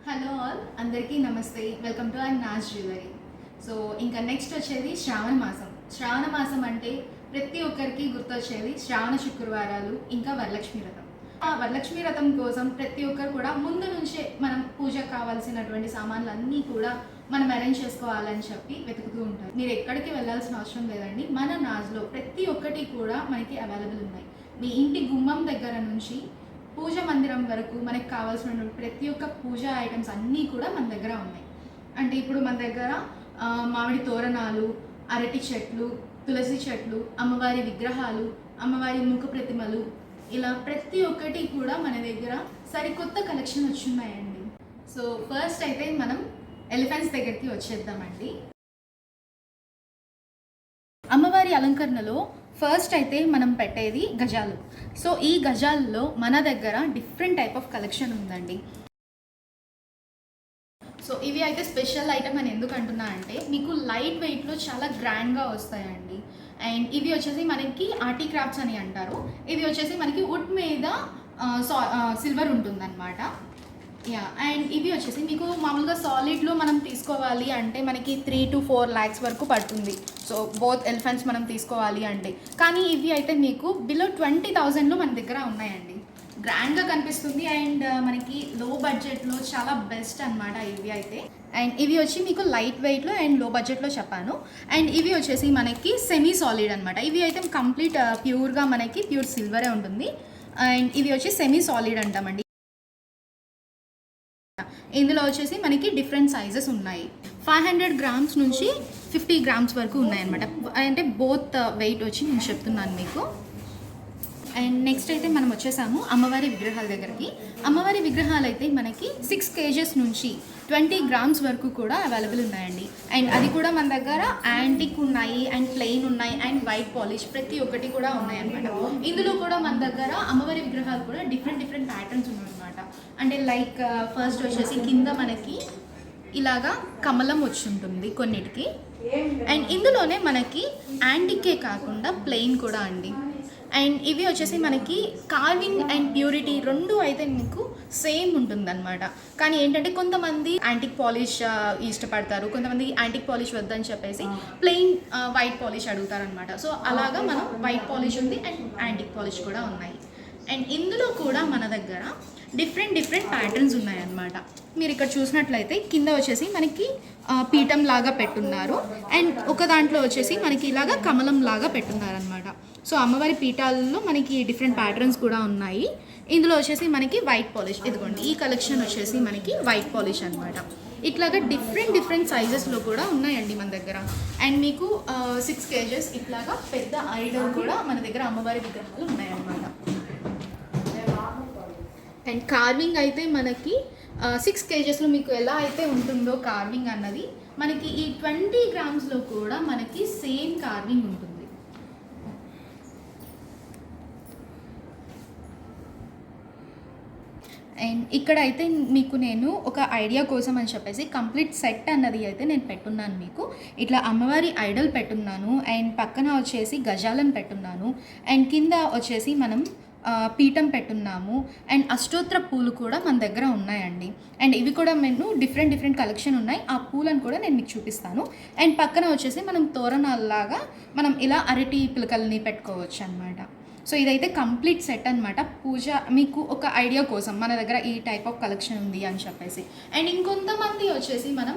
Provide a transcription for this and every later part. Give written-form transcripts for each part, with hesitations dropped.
Hello all, అందరికీ నమస్తే. Welcome to our Naaz jewellery. So ఇంకా నెక్స్ట్ వచ్చేది శ్రావణ మాసం. శ్రావణ మాసం అంటే ప్రతి ఒక్కరికి గుర్తొచ్చేది శ్రావణ శుక్రవారాలు, ఇంకా వరలక్ష్మి వ్రతం. ఆ వరలక్ష్మి వ్రతం కోసం ప్రతి ఒక్కరు కూడా ముందు నుంచే మనం పూజకు కావాల్సినటువంటి సామాన్లు అన్నీ కూడా మనం అరేంజ్ చేసుకోవాలని చెప్పి వెతుకుతూ ఉంటారు. మీరు ఎక్కడికి వెళ్ళాల్సిన అవసరం లేదండి, మన నాజ్లో ప్రతి ఒక్కటి కూడా మనకి అవైలబుల్ ఉన్నాయి. మీ ఇంటి గుమ్మం దగ్గర నుంచి పూజ మందిరం వరకు మనకు కావాల్సిన ప్రతి ఒక్క పూజా ఐటమ్స్ అన్నీ కూడా మన దగ్గర ఉన్నాయి. అంటే ఇప్పుడు మన దగ్గర మామిడి తోరణాలు, అరటి చెట్లు, తులసి చెట్లు, అమ్మవారి విగ్రహాలు, అమ్మవారి ముఖ ప్రతిమలు, ఇలా ప్రతి ఒక్కటి కూడా మన దగ్గర సరికొత్త కలెక్షన్ వచ్చున్నాయండి. సో ఫస్ట్ అయితే మనం ఎలిఫెంట్స్ దగ్గరికి వచ్చేద్దామండి. అమ్మవారి అలంకరణలో ఫస్ట్ అయితే మనం పెట్టేది గజాలు. సో ఈ గజాల్లో మన దగ్గర డిఫరెంట్ టైప్ ఆఫ్ కలెక్షన్ ఉందండి. సో ఇవి అయితే స్పెషల్ ఐటమ్ అని ఎందుకు అంటున్నా అంటే మీకు లైట్ వెయిట్లో చాలా గ్రాండ్గా వస్తాయండి. అండ్ ఇవి వచ్చేసి మనకి ఆర్టీ క్రాఫ్ట్స్ అని అంటారు. ఇవి వచ్చేసి మనకి వుడ్ మీద సిల్వర్ ఉంటుందన్నమాట. యా, అండ్ ఇవి వచ్చేసి మీకు మామూలుగా సాలిడ్లో మనం తీసుకోవాలి అంటే మనకి 3 to 4 lakhs వరకు పడుతుంది. సో బోత్ ఎలిఫెంట్స్ మనం తీసుకోవాలి అంటే, కానీ ఇవి అయితే మీకు బిలో 20,000లో మన దగ్గర ఉన్నాయండి. గ్రాండ్గా కనిపిస్తుంది అండ్ మనకి లో బడ్జెట్లో చాలా బెస్ట్ అనమాట ఇవి అయితే. అండ్ ఇవి వచ్చి మీకు లైట్ వెయిట్లో అండ్ లో బడ్జెట్లో చెప్పాను. అండ్ ఇవి వచ్చేసి మనకి సెమీ సాలిడ్ అనమాట. ఇవి అయితే కంప్లీట్ ప్యూర్గా మనకి ప్యూర్ సిల్వరే ఉంటుంది. అండ్ ఇవి వచ్చి సెమీ సాలిడ్ అంటామండి. ఇందులో వచ్చేసి మనకి డిఫరెంట్ సైజెస్ ఉన్నాయి. 500 grams నుంచి 50 grams వరకు ఉన్నాయన్నమాట. అంటే బోత్ వెయిట్ వచ్చి నేను చెప్తున్నాను మీకు. అండ్ నెక్స్ట్ అయితే మనం వచ్చేసాము అమ్మవారి విగ్రహాల దగ్గరికి. అమ్మవారి విగ్రహాలు అయితే మనకి 6 kgs నుంచి 20 grams వరకు కూడా అవైలబుల్ ఉన్నాయండి. అండ్ అది కూడా మన దగ్గర యాంటిక్ ఉన్నాయి, అండ్ ప్లెయిన్ ఉన్నాయి, అండ్ వైట్ పాలిష్ ప్రతి ఒక్కటి కూడా ఉన్నాయన్నమాట. ఇందులో కూడా మన దగ్గర అమ్మవారి విగ్రహాలు కూడా డిఫరెంట్ ప్యాటర్న్స్ ఉన్నాయన్నమాట. అంటే లైక్ ఫస్ట్ వచ్చేసి కింద మనకి ఇలాగా కమలం వచ్చి ఉంటుంది కొన్నిటికి. అండ్ ఇందులోనే మనకి యాంటికే కాకుండా ప్లెయిన్ కూడా అండి. అండ్ ఇవి వచ్చేసి మనకి కార్వింగ్ అండ్ ప్యూరిటీ రెండు అయితే మీకు సేమ్ ఉంటుందన్నమాట. కానీ ఏంటంటే కొంతమంది యాంటిక్ పాలిష్ ఇష్టపడతారు, కొంతమంది యాంటిక్ పాలిష్ వద్దని చెప్పేసి ప్లెయిన్ వైట్ పాలిష్ అడుగుతారనమాట. సో అలాగా మనం వైట్ పాలిష్ ఉంది అండ్ యాంటిక్ పాలిష్ కూడా ఉన్నాయి. అండ్ ఇందులో కూడా మన దగ్గర డిఫరెంట్ ప్యాటర్న్స్ ఉన్నాయన్నమాట. మీరు ఇక్కడ చూసినట్లయితే కింద వచ్చేసి మనకి పీఠం లాగా పెట్టున్నారు, అండ్ ఒక దాంట్లో వచ్చేసి మనకి ఇలాగా కమలం లాగా పెట్టున్నారనమాట. సో అమ్మవారి పీఠాలలో మనకి డిఫరెంట్ ప్యాటర్న్స్ కూడా ఉన్నాయి. ఇందులో వచ్చేసి మనకి వైట్ పాలిష్, ఇదిగోండి ఈ కలెక్షన్ వచ్చేసి మనకి వైట్ పాలిష్ అనమాట. ఇట్లాగా డిఫరెంట్ సైజెస్లో కూడా ఉన్నాయండి మన దగ్గర. అండ్ మీకు 6 kgs ఇట్లాగా పెద్ద ఐడల్ కూడా మన దగ్గర అమ్మవారి విగ్రహాలు ఉన్నాయన్నమాట. అండ్ కార్వింగ్ అయితే మనకి 6 kgsలో మీకు ఎలా అయితే ఉంటుందో కార్వింగ్ అన్నది మనకి ఈ 20 grams కూడా మనకి సేమ్ కార్వింగ్ ఉంటుంది. అండ్ ఇక్కడ అయితే మీకు నేను ఒక ఐడియా కోసం అని చెప్పేసి కంప్లీట్ సెట్ అన్నది అయితే నేను పెట్టున్నాను మీకు. ఇట్లా అమ్మవారి ఐడల్ పెట్టున్నాను, అండ్ పక్కన వచ్చేసి గజాలను పెట్టున్నాను, అండ్ కింద వచ్చేసి మనం పీఠం పెట్టున్నాము, అండ్ అష్టోత్తర పూలు కూడా మన దగ్గర ఉన్నాయండి. అండ్ ఇవి కూడా నేను డిఫరెంట్ కలెక్షన్ ఉన్నాయి. ఆ పూలను కూడా నేను మీకు చూపిస్తాను. అండ్ పక్కన వచ్చేసి మనం తోరణాలలాగా మనం ఇలా అరటి పిలకల్ని పెట్టుకోవచ్చు అనమాట. సో ఇదైతే కంప్లీట్ సెట్ అనమాట. పూజ మీకు ఒక ఐడియా కోసం మన దగ్గర ఈ టైప్ ఆఫ్ కలెక్షన్ ఉంది అని చెప్పేసి. అండ్ ఇంకొంతమంది వచ్చేసి మనం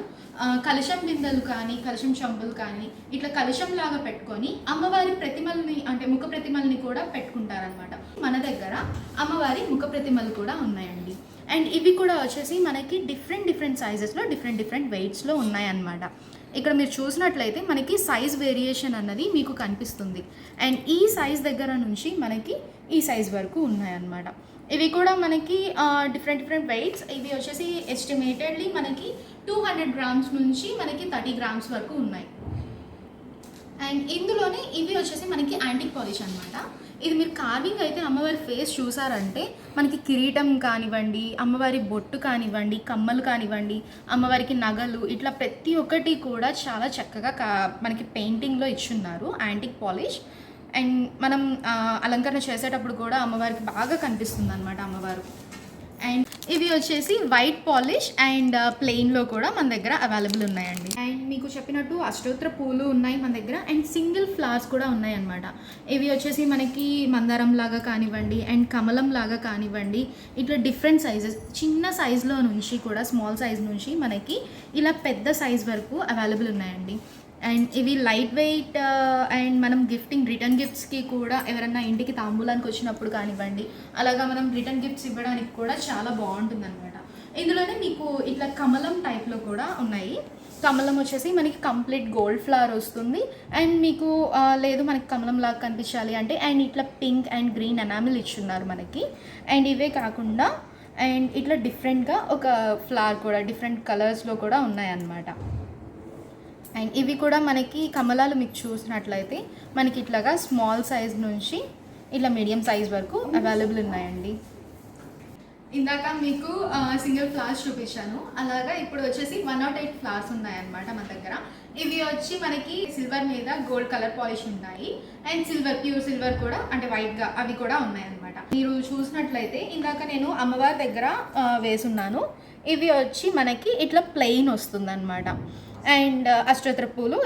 కలశం బిందెలు కానీ కలశం చెంబులు కానీ ఇట్లా కలశం లాగా పెట్టుకొని అమ్మవారి ప్రతిమల్ని అంటే ముఖ ప్రతిమల్ని కూడా పెట్టుకుంటారనమాట. మన దగ్గర అమ్మవారి ముఖ ప్రతిమలు కూడా ఉన్నాయండి. అండ్ ఇవి కూడా వచ్చేసి మనకి డిఫరెంట్ సైజెస్లో డిఫరెంట్ వెయిట్స్లో ఉన్నాయన్నమాట. ఇక్కడ మీరు చూసినట్లయితే మనకి సైజ్ వేరియేషన్ అన్నది మీకు కనిపిస్తుంది. అండ్ ఈ సైజ్ దగ్గర నుంచి మనకి ఈ సైజ్ వరకు ఉన్నాయన్నమాట. ఇవి కూడా మనకి డిఫరెంట్ వెయిట్స్. ఇవి వచ్చేసి ఎస్టిమేటెడ్లీ మనకి 200 grams నుంచి మనకి 30 grams వరకు ఉన్నాయి. అండ్ ఇందులోనే ఇవి వచ్చేసి మనకి యాంటిక్ పాలిష్ అనమాట. ఇది మీరు కార్వింగ్ అయితే అమ్మవారి ఫేస్ చూసారంటే మనకి కిరీటం కానివ్వండి, అమ్మవారి బొట్టు కానివ్వండి, కమ్మలు కానివ్వండి, అమ్మవారికి నగలు, ఇట్లా ప్రతి ఒక్కటి కూడా చాలా చక్కగా మనకి పెయింటింగ్లో ఇచ్చున్నారు యాంటిక్ పాలిష్. అండ్ మనం అలంకరణ చేసేటప్పుడు కూడా అమ్మవారికి బాగా కనిపిస్తుంది అనమాట అమ్మవారు. అండ్ ఇవి వచ్చేసి వైట్ పాలిష్ అండ్ ప్లెయిన్లో కూడా మన దగ్గర అవైలబుల్ ఉన్నాయండి. అండ్ మీకు చెప్పినట్టు అష్టోత్తర పూలు ఉన్నాయి మన దగ్గర అండ్ సింగిల్ ఫ్లవర్స్ కూడా ఉన్నాయి అన్నమాట. ఇవి వచ్చేసి మనకి మందారం లాగా కానివ్వండి అండ్ కమలం లాగా కానివ్వండి, ఇట్లా డిఫరెంట్ సైజెస్, చిన్న సైజులో నుంచి కూడా స్మాల్ సైజ్ నుంచి మనకి ఇలా పెద్ద సైజ్ వరకు అవైలబుల్ ఉన్నాయండి. అండ్ ఇవి లైట్ వెయిట్ అండ్ మనం రిటర్న్ గిఫ్ట్స్కి కూడా ఎవరన్నా ఇంటికి తాంబూలానికి వచ్చినప్పుడు కానివ్వండి, అలాగా మనం రిటర్న్ గిఫ్ట్స్ ఇవ్వడానికి కూడా చాలా బాగుంటుంది అనమాట. ఇందులోనే మీకు ఇట్లా కమలం టైప్లో కూడా ఉన్నాయి. కమలం వచ్చేసి మనకి కంప్లీట్ గోల్డ్ ఫ్లవర్ వస్తుంది అండ్ మీకు లేదు మనకి కమలం లాగా కనిపించాలి అంటే అండ్ ఇట్లా పింక్ అండ్ గ్రీన్ ఎనామిల్ ఇచ్చున్నారు మనకి. అండ్ ఇవే కాకుండా అండ్ ఇట్లా డిఫరెంట్గా ఒక ఫ్లవర్ కూడా డిఫరెంట్ కలర్స్లో కూడా ఉన్నాయన్నమాట. అండ్ ఇవి కూడా మనకి కమలాలు మీకు చూసినట్లయితే మనకి ఇట్లాగా స్మాల్ సైజ్ నుంచి ఇట్లా మీడియం సైజ్ వరకు అవైలబుల్ ఉన్నాయండి. ఇందాక మీకు సింగిల్ ఫ్లవర్స్ చూపించాను, అలాగా ఇప్పుడు వచ్చేసి 108 ఫ్లవర్స్ ఉన్నాయన్నమాట మన దగ్గర. ఇవి వచ్చి మనకి సిల్వర్ మీద గోల్డ్ కలర్ పాలిష్ ఉన్నాయి అండ్ ప్యూర్ సిల్వర్ కూడా అంటే వైట్గా అవి కూడా ఉన్నాయన్నమాట. మీరు చూసినట్లయితే ఇందాక నేను అమ్మవారి దగ్గర వేసున్నాను. ఇవి వచ్చి మనకి ఇట్లా ప్లెయిన్ వస్తుందన్నమాట. అండ్ అష్టోత్తర పూలు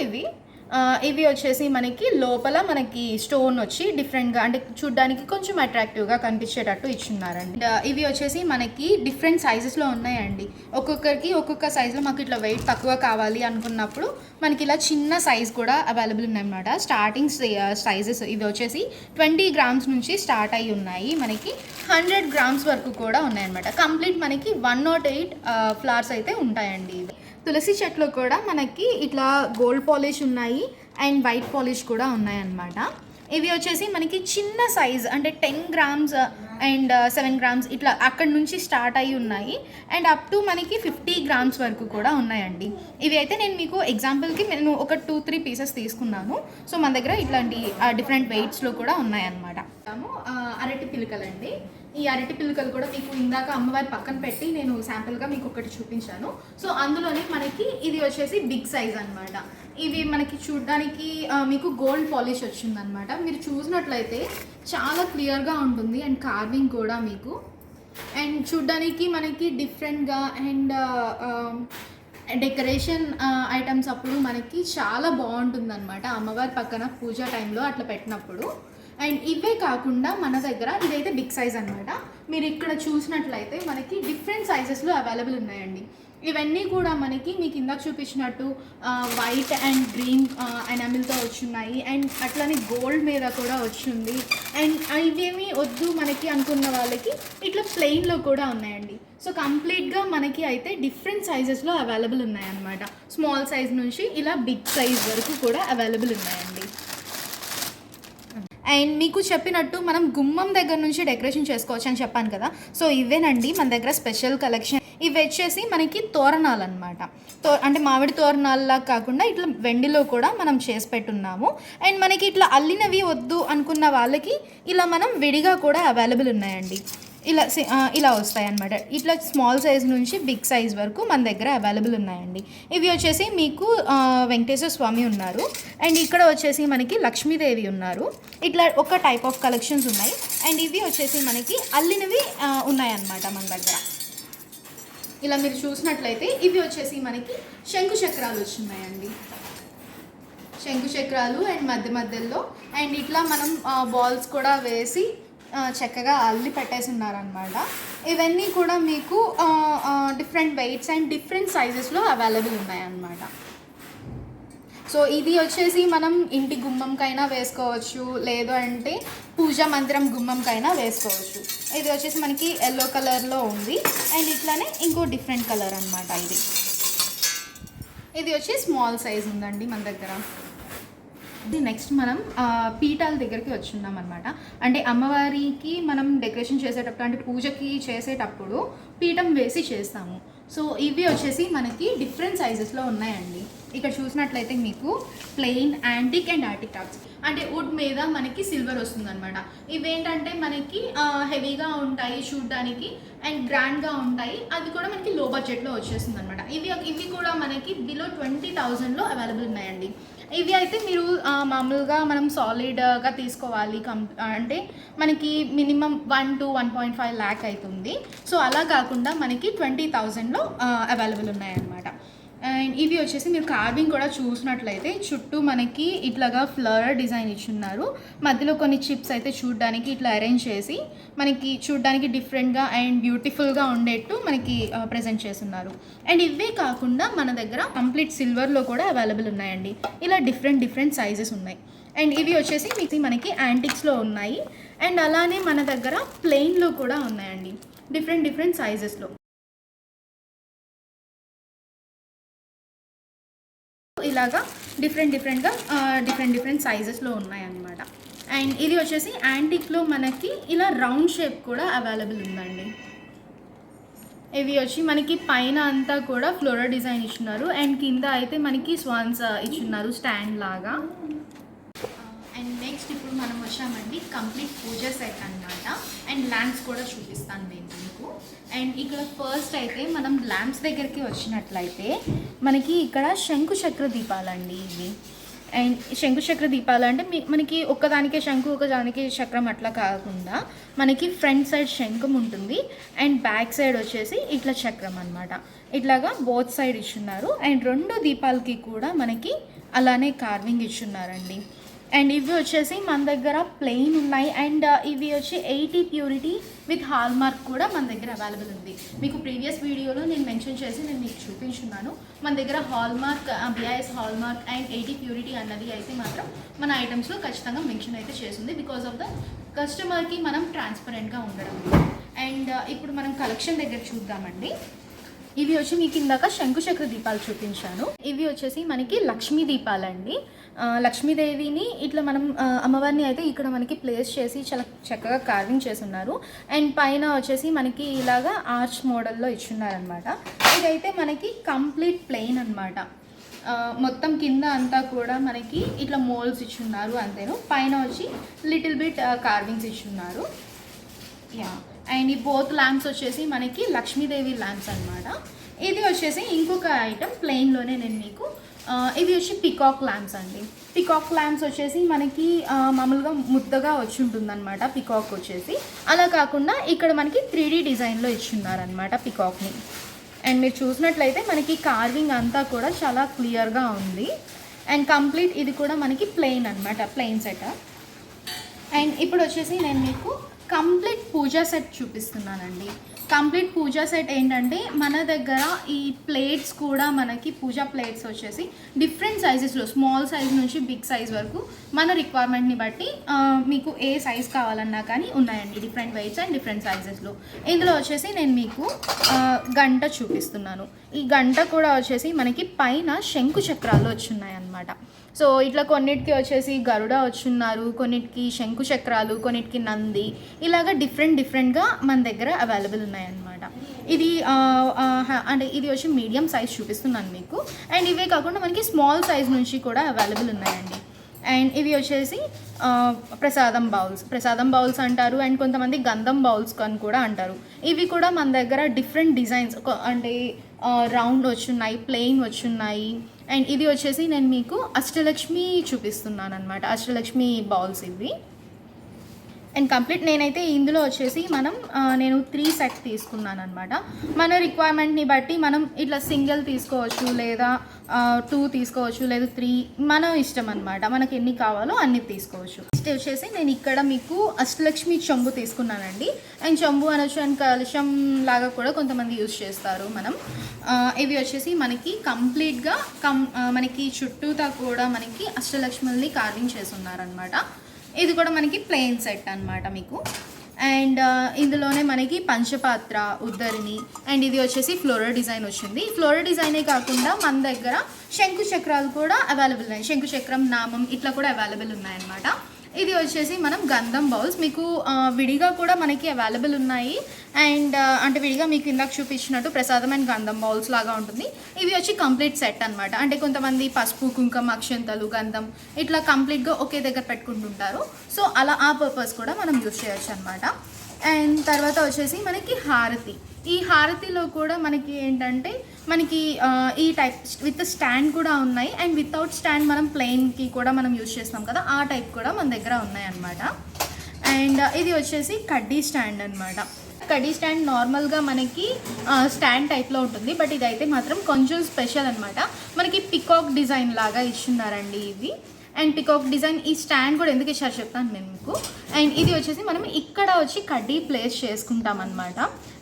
ఇవి వచ్చేసి మనకి లోపల మనకి స్టోన్ వచ్చి డిఫరెంట్గా అంటే చూడ్డానికి కొంచెం అట్రాక్టివ్గా కనిపించేటట్టు ఇచ్చున్నారండి. ఇవి వచ్చేసి మనకి డిఫరెంట్ సైజెస్లో ఉన్నాయండి. ఒక్కొక్కరికి ఒక్కొక్క సైజులో మాకు ఇట్లా వెయిట్ తక్కువ కావాలి అనుకున్నప్పుడు మనకి ఇలా చిన్న సైజ్ కూడా అవైలబుల్ ఉన్నాయన్నమాట. స్టార్టింగ్ సైజెస్ ఇవి వచ్చేసి 20 గ్రామ్స్ నుంచి స్టార్ట్ అయ్యి ఉన్నాయి. మనకి 100 గ్రామ్స్ వరకు కూడా ఉన్నాయన్నమాట. కంప్లీట్ మనకి 108 ఫ్లవర్స్ అయితే ఉంటాయండి. ఇవి తులసి చెట్లు కూడా మనకి ఇట్లా గోల్డ్ పాలిష్ ఉన్నాయి అండ్ వైట్ పాలిష్ కూడా ఉన్నాయన్నమాట. ఇవి వచ్చేసి మనకి చిన్న సైజ్ అంటే 10 గ్రామ్స్ అండ్ 7 గ్రామ్స్ ఇట్లా అక్కడ నుంచి స్టార్ట్ అయ్యి ఉన్నాయి అండ్ అప్ టు మనకి 50 గ్రామ్స్ వరకు కూడా ఉన్నాయండి. ఇవి అయితే నేను మీకు ఎగ్జాంపుల్కి నేను ఒక 2-3 పీసెస్ తీసుకున్నాను. సో మన దగ్గర ఇట్లాంటి డిఫరెంట్ వెయిట్స్లో కూడా ఉన్నాయన్నమాట. అరటి పిలకలండి. ఈ అరటి పిలకలు కూడా మీకు ఇందాక అమ్మవారి పక్కన పెట్టి నేను శాంపుల్గా మీకు ఒకటి చూపించాను. సో అందులోనే మనకి ఇది వచ్చేసి బిగ్ సైజ్ అనమాట. ఇవి మనకి చూడడానికి మీకు గోల్డ్ పాలిష్ వచ్చిందనమాట. మీరు చూసినట్లయితే చాలా క్లియర్గా ఉంటుంది అండ్ కార్వింగ్ కూడా మీకు అండ్ చూడడానికి మనకి డిఫరెంట్గా అండ్ డెకరేషన్ ఐటమ్స్ అప్పుడు మనకి చాలా బాగుంటుంది అనమాట. అమ్మవారి పక్కన పూజ టైంలో అట్లా పెట్టినప్పుడు. అండ్ ఇవే కాకుండా మన దగ్గర ఇదైతే బిగ్ సైజ్ అనమాట. మీరు ఇక్కడ చూసినట్లయితే మనకి డిఫరెంట్ సైజెస్లో అవైలబుల్ ఉన్నాయండి. ఇవన్నీ కూడా మనకి మీకు ఇందాక చూపించినట్టు వైట్ అండ్ గ్రీన్ ఎనామిల్తో వచ్చున్నాయి అండ్ అట్లనే గోల్డ్ మీద కూడా వచ్చింది. అండ్ ఇవేమీ వద్దు మనకి అనుకున్న వాళ్ళకి ఇట్లా ప్లెయిన్లో కూడా ఉన్నాయండి. సో కంప్లీట్గా మనకి అయితే డిఫరెంట్ సైజెస్లో అవైలబుల్ ఉన్నాయన్నమాట. స్మాల్ సైజ్ నుంచి ఇలా బిగ్ సైజ్ వరకు కూడా అవైలబుల్ ఉన్నాయండి. అండ్ మీకు చెప్పినట్టు మనం గుమ్మం దగ్గర నుంచి డెకరేషన్ చేసుకోవచ్చు అని చెప్పాను కదా. సో ఇవేనండి మన దగ్గర స్పెషల్ కలెక్షన్. ఇవి వచ్చేసి మనకి తోరణాలు అనమాట. అంటే మామిడి తోరణాలలా కాకుండా ఇట్లా వెండిలో కూడా మనం చేసి పెట్టున్నాము. అండ్ మనకి ఇట్లా అల్లినవి వద్దు అనుకున్న వాళ్ళకి ఇలా మనం విడిగా కూడా అవైలబుల్ ఉన్నాయండి. ఇలా వస్తాయి అన్నమాట. ఇట్లా స్మాల్ సైజ్ నుంచి బిగ్ సైజ్ వరకు మన దగ్గర అవైలబుల్ ఉన్నాయండి. ఇవి వచ్చేసి మీకు వెంకటేశ్వర స్వామి ఉన్నారు అండ్ ఇక్కడ వచ్చేసి మనకి లక్ష్మీదేవి ఉన్నారు. ఇట్లా ఒక టైప్ ఆఫ్ కలెక్షన్స్ ఉన్నాయి. అండ్ ఇవి వచ్చేసి మనకి అల్లినవి ఉన్నాయన్నమాట మన దగ్గర. ఇలా మీరు చూసినట్లయితే ఇవి వచ్చేసి మనకి శంకు చక్రాలు వచ్చినాయండి. శంకు చక్రాలు అండ్ మధ్యలో అండ్ ఇట్లా మనం బాల్స్ కూడా వేసి చక్కగా అల్లి పెట్టేసి ఉన్నారనమాట. ఇవన్నీ కూడా మీకు డిఫరెంట్ వెయిట్స్ అండ్ డిఫరెంట్ సైజెస్లో అవైలబుల్ ఉన్నాయన్నమాట. సో ఇది వచ్చేసి మనం ఇంటి గుమ్మంకైనా వేసుకోవచ్చు, లేదు అంటే పూజా మందిరం గుమ్మంకైనా వేసుకోవచ్చు. ఇది వచ్చేసి మనకి ఎల్లో కలర్లో ఉంది అండ్ ఇట్లానే ఇంకో డిఫరెంట్ కలర్ అనమాట. ఇది వచ్చి స్మాల్ సైజ్ ఉందండి మన దగ్గర. నెక్స్ట్ మనం పీఠాల దగ్గరికి వచ్చున్నాం అనమాట. అంటే అమ్మవారికి మనం డెకరేషన్ చేసేటప్పుడు అంటే పూజకి చేసేటప్పుడు పీఠం వేసి చేస్తాము. సో ఇవి వచ్చేసి మనకి డిఫరెంట్ సైజెస్లో ఉన్నాయండి. ఇక్కడ చూసినట్లయితే మీకు plain, antique and Arctic tops అంటే వుడ్ మీద మనకి సిల్వర్ వస్తుంది అనమాట. ఇవేంటంటే మనకి హెవీగా ఉంటాయి చూడ్డానికి అండ్ గ్రాండ్గా ఉంటాయి. అది కూడా మనకి లో బడ్జెట్లో వచ్చేస్తుంది అనమాట. ఇవి కూడా మనకి బిలో 20,000లో అవైలబుల్ ఉన్నాయండి. ఇవి అయితే మీరు మామూలుగా మనం సాలిడ్గా తీసుకోవాలి అంటే మనకి మినిమం 1 to 1.5 lakh అవుతుంది. సో అలా కాకుండా మనకి 20,000లో అవైలబుల్ ఉన్నాయన్నమాట. అండ్ ఇవి వచ్చేసి మీరు కార్వింగ్ కూడా చూసినట్లయితే చుట్టూ మనకి ఇట్లాగా ఫ్లవర్ డిజైన్ ఇచ్చున్నారు. మధ్యలో కొన్ని చిప్స్ అయితే చూడడానికి ఇట్లా అరేంజ్ చేసి మనకి చూడడానికి డిఫరెంట్గా అండ్ బ్యూటిఫుల్గా ఉండేట్టు మనకి ప్రజెంట్ చేస్తున్నారు. అండ్ ఇవే కాకుండా మన దగ్గర కంప్లీట్ సిల్వర్లో కూడా అవైలబుల్ ఉన్నాయండి. ఇలా డిఫరెంట్ సైజెస్ ఉన్నాయి. అండ్ ఇవి వచ్చేసి మీకు మనకి యాంటిక్స్లో ఉన్నాయి. అండ్ అలానే మన దగ్గర ప్లెయిన్లో కూడా ఉన్నాయండి, డిఫరెంట్ సైజెస్లో. ఇలాగా డిఫరెంట్ సైజెస్లో ఉన్నాయన్నమాట. అండ్ ఇది వచ్చేసి యాంటిక్లో మనకి ఇలా రౌండ్ షేప్ కూడా అవైలబుల్ ఉందండి. ఇవి వచ్చి మనకి పైన అంతా కూడా ఫ్లోరల్ డిజైన్ ఇచ్చున్నారు అండ్ కింద అయితే మనకి స్వాన్స్ ఇచ్చున్నారు స్టాండ్ లాగా. అండ్ నెక్స్ట్ ఇప్పుడు మనం వచ్చామండి కంప్లీట్ పూజా సెట్ అన్నమాట. అండ్ ల్యాంప్స్ కూడా చూపిస్తాను నేను మీకు. అండ్ ఇక్కడ ఫస్ట్ అయితే మనం ల్యాంప్స్ దగ్గరికి వచ్చినట్లయితే మనకి ఇక్కడ శంకు చక్ర దీపాలండి ఇవి. అండ్ శంకు చక్ర దీపాలు అంటే మనకి ఒక్కదానికే శంకు ఒకదానికి చక్రం అట్లా కాకుండా మనకి ఫ్రంట్ సైడ్ శంఖం ఉంటుంది అండ్ బ్యాక్ సైడ్ వచ్చేసి ఇట్లా చక్రం అనమాట. ఇట్లాగా బోత్ సైడ్ ఇచ్చున్నారు. అండ్ 2 దీపాలకి కూడా మనకి అలానే కార్వింగ్ ఇచ్చున్నారండి. అండ్ ఇవి వచ్చేసి మన దగ్గర ప్లెయిన్ ఉన్నాయి. అండ్ ఇవి వచ్చి 80 ప్యూరిటీ విత్ హాల్ మార్క్ కూడా మన దగ్గర అవైలబుల్ ఉంది. మీకు ప్రీవియస్ వీడియోలో నేను మెన్షన్ చేసి నేను మీకు చూపించున్నాను. మన దగ్గర hall mark, BIS hall mark and 80 purity అన్నది అయితే మాత్రం మన ఐటమ్స్లో ఖచ్చితంగా మెన్షన్ అయితే చేస్తుంది. బికాజ్ ఆఫ్ ద కస్టమర్కి మనం ట్రాన్స్పరెంట్గా ఉండడం. అండ్ ఇప్పుడు మనం కలెక్షన్ దగ్గర చూద్దామండి. ఇవి వచ్చి మీకు ఇందాక శంకుచక్ర దీపాలు చూపించాను. ఇవి వచ్చేసి మనకి లక్ష్మీ దీపాలండి. లక్ష్మీదేవిని ఇట్లా మనం అమ్మవారిని అయితే ఇక్కడ మనకి ప్లేస్ చేసి చాలా చక్కగా కార్వింగ్ చేసి ఉన్నారు. అండ్ పైన వచ్చేసి మనకి ఇలాగా ఆర్చ్ మోడల్లో ఇచ్చున్నారనమాట. ఇదైతే మనకి కంప్లీట్ ప్లెయిన్ అనమాట. మొత్తం కింద అంతా కూడా మనకి ఇట్లా మోల్స్ ఇచ్చున్నారు అంతేను. పైన వచ్చి లిటిల్ బిట్ కార్వింగ్స్ ఇచ్చున్నారు. యా. అండ్ ఈ బోత్ ల్యాంప్స్ వచ్చేసి మనకి లక్ష్మీదేవి ల్యాంప్స్ అనమాట. ఇది వచ్చేసి ఇంకొక ఐటమ్ ప్లెయిన్లోనే నేను మీకు ఇవి వచ్చి పికాక్ ల్యాంప్స్ అండి. పికాక్ ల్యాంప్స్ వచ్చేసి మనకి మామూలుగా ముద్దగా వచ్చి ఉంటుంది అనమాట పికాక్ వచ్చేసి. అలా కాకుండా ఇక్కడ మనకి 3D డిజైన్లో ఇచ్చున్నారనమాట పికాక్ని. అండ్ మీరు చూసినట్లయితే మనకి కార్వింగ్ అంతా కూడా చాలా క్లియర్గా ఉంది. అండ్ కంప్లీట్ ఇది కూడా మనకి ప్లెయిన్ అనమాట, ప్లెయిన్ సెట్. అండ్ ఇప్పుడు వచ్చేసి నేను మీకు కంప్లీట్ పూజా సెట్ చూపిస్తున్నానండి. కంప్లీట్ పూజా సెట్ ఏంటంటే మన దగ్గర ఈ ప్లేట్స్ కూడా మనకి పూజా ప్లేట్స్ వచ్చేసి డిఫరెంట్ సైజెస్లో, స్మాల్ సైజ్ నుంచి బిగ్ సైజ్ వరకు మన రిక్వైర్మెంట్ని బట్టి మీకు ఏ సైజ్ కావాలన్నా కానీ ఉన్నాయండి. డిఫరెంట్ వెయిట్స్ అండ్ డిఫరెంట్ సైజెస్లో. ఇందులో వచ్చేసి నేను మీకు గంట చూపిస్తున్నాను. ఈ గంట కూడా వచ్చేసి మనకి పైన శంకు చక్రాలు వచ్చున్నాయన్నమాట. సో ఇట్లా కొన్నిటికి వచ్చేసి గరుడ వచ్చున్నారు, కొన్నిటికి శంకు చక్రాలు, కొన్నిటికి నంది, ఇలాగ డిఫరెంట్గా మన దగ్గర అవైలబుల్ ఉన్నాయన్నమాట. ఇది అంటే ఇది వచ్చి మీడియం సైజ్ చూపిస్తున్నాను మీకు. అండ్ ఇవే కాకుండా మనకి స్మాల్ సైజ్ నుంచి కూడా అవైలబుల్ ఉన్నాయండి. అండ్ ఇవి వచ్చేసి ప్రసాదం బౌల్స్ అంటారు. అండ్ కొంతమంది గంధం బౌల్స్ అని కూడా అంటారు. ఇవి కూడా మన దగ్గర డిఫరెంట్ డిజైన్స్ అంటే రౌండ్ వచ్చున్నాయి, ప్లెయిన్ వచ్చున్నాయి. అండ్ ఇది వచ్చేసి నేను మీకు అష్టలక్ష్మి చూపిస్తున్నాను అనమాట. అష్టలక్ష్మి బౌల్స్ ఇవి. అండ్ కంప్లీట్ నేనైతే ఇందులో వచ్చేసి నేను 3 సెట్ తీసుకున్నాను అనమాట. మన రిక్వైర్మెంట్ని బట్టి మనం ఇట్లా సింగిల్ తీసుకోవచ్చు, లేదా 2 తీసుకోవచ్చు, లేదా 3 మన ఇష్టం అనమాట. మనకి ఎన్ని కావాలో అన్ని తీసుకోవచ్చు. నెక్స్ట్ వచ్చేసి నేను ఇక్కడ మీకు అష్టలక్ష్మి చెంబు తీసుకున్నానండి. అండ్ చెంబు అనొచ్చు అండ్ కలశం లాగా కూడా కొంతమంది యూజ్ చేస్తారు మనం. ఇవి వచ్చేసి మనకి కంప్లీట్గా మనకి చుట్టూతా కూడా మనకి అష్టలక్ష్ముల్ని కార్వింగ్ చేసి ఉన్నారనమాట. ఇది కూడా మనకి ప్లెయిన్ సెట్ అనమాట మీకు. అండ్ ఇందులోనే మనకి పంచపాత్ర, ఉద్దరిని అండ్ ఇది వచ్చేసి ఫ్లోరల్ డిజైన్ వచ్చింది. ఫ్లోరల్ డిజైనే కాకుండా మన దగ్గర శంకు చక్రాలు కూడా అవైలబుల్ ఉన్నాయి. శంకు చక్రం, నామం ఇట్లా కూడా అవైలబుల్ ఉన్నాయన్నమాట. ఇది వచ్చేసి మనం గంధం బౌల్స్ మీకు విడిగా కూడా మనకి అవైలబుల్ ఉన్నాయి. అండ్ అంటే విడిగా మీకు ఇందాక చూపించినట్టు ప్రసాదమైన గంధం బౌల్స్ లాగా ఉంటుంది. ఇవి వచ్చి కంప్లీట్ సెట్ అనమాట. అంటే కొంతమంది పసుపు, కుంకుమ, అక్షంతలు, గంధం ఇట్లా కంప్లీట్గా ఒకే దగ్గర పెట్టుకుంటుంటారు. సో అలా ఆ పర్పస్ కూడా మనం యూజ్ చేయొచ్చు అనమాట. అండ్ తర్వాత వచ్చేసి మనకి హారతి. ఈ హారతిలో కూడా మనకి ఏంటంటే మనకి ఈ టైప్ విత్ స్టాండ్ కూడా ఉన్నాయి. అండ్ వితౌట్ స్టాండ్ మనం ప్లెయిన్కి కూడా మనం యూజ్ చేస్తాం కదా, ఆ టైప్ కూడా మన దగ్గర ఉన్నాయి అన్నమాట. అండ్ ఇది వచ్చేసి కడ్డీ స్టాండ్ అనమాట. కడ్డీ స్టాండ్ నార్మల్గా మనకి స్టాండ్ టైప్లో ఉంటుంది, బట్ ఇదైతే మాత్రం కొంచెం స్పెషల్ అనమాట. మనకి పికాక్ డిజైన్ లాగా ఇస్తున్నారండి ఇది. అండ్ పికాక్ డిజైన్ ఈ స్టాండ్ కూడా ఎందుకు ఇచ్చారు చెప్తాను నేను మీకు. అండ్ ఇది వచ్చేసి మనం ఇక్కడ వచ్చి కడ్డీ ప్లేస్ చేసుకుంటాం అనమాట.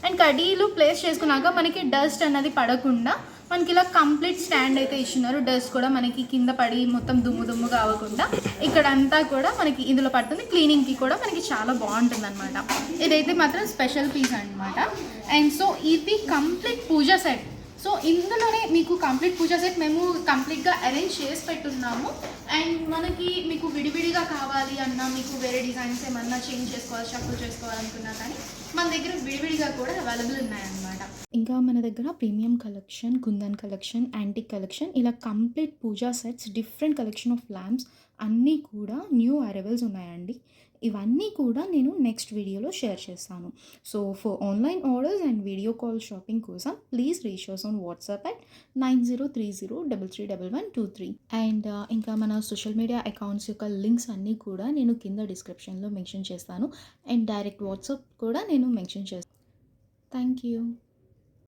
అండ్ కడ్డీలు ప్లేస్ చేసుకున్నాక మనకి డస్ట్ అన్నది పడకుండా మనకి ఇలా కంప్లీట్ స్టాండ్ అయితే ఇస్తున్నారు. డస్ట్ కూడా మనకి కింద పడి మొత్తం దుమ్ముగా అవ్వకుండా ఇక్కడ అంతా కూడా మనకి ఇందులో పడుతుంది. క్లీనింగ్కి కూడా మనకి చాలా బాగుంటుంది అనమాట. ఇదైతే మాత్రం స్పెషల్ పీస్ అనమాట. అండ్ సో ఇది కంప్లీట్ పూజా సెట్. సో ఇందులోనే మీకు కంప్లీట్ పూజా సెట్ మేము కంప్లీట్గా అరేంజ్ చేసి పెట్టున్నాము. అండ్ మనకి మీకు విడివిడిగా కావాలి అన్నా, మీకు వేరే డిజైన్స్ ఏమన్నా చేంజ్ చేసుకోవాలి, షఫుల్ చేసుకోవాలనుకున్నా కానీ మన దగ్గర విడివిడిగా కూడా అవైలబుల్ ఉన్నాయన్నమాట. ఇంకా మన దగ్గర premium collection, kundan collection, antique collection, ఇలా complete puja sets, different collection of lamps అన్నీ కూడా న్యూ అరైవల్స్ ఉన్నాయండి. ఇవన్నీ కూడా నేను నెక్స్ట్ వీడియోలో షేర్ చేస్తాను. So for online orders and video call shopping కోసం please reach us on WhatsApp at 9030331123. And ఇంకా మన సోషల్ మీడియా అకౌంట్స్ యొక్క లింక్స్ అన్నీ కూడా నేను కింద డిస్క్రిప్షన్లో మెన్షన్ చేస్తాను. అండ్ డైరెక్ట్ వాట్సాప్ కూడా నేను మెన్షన్ చేస్తాను. Thank you.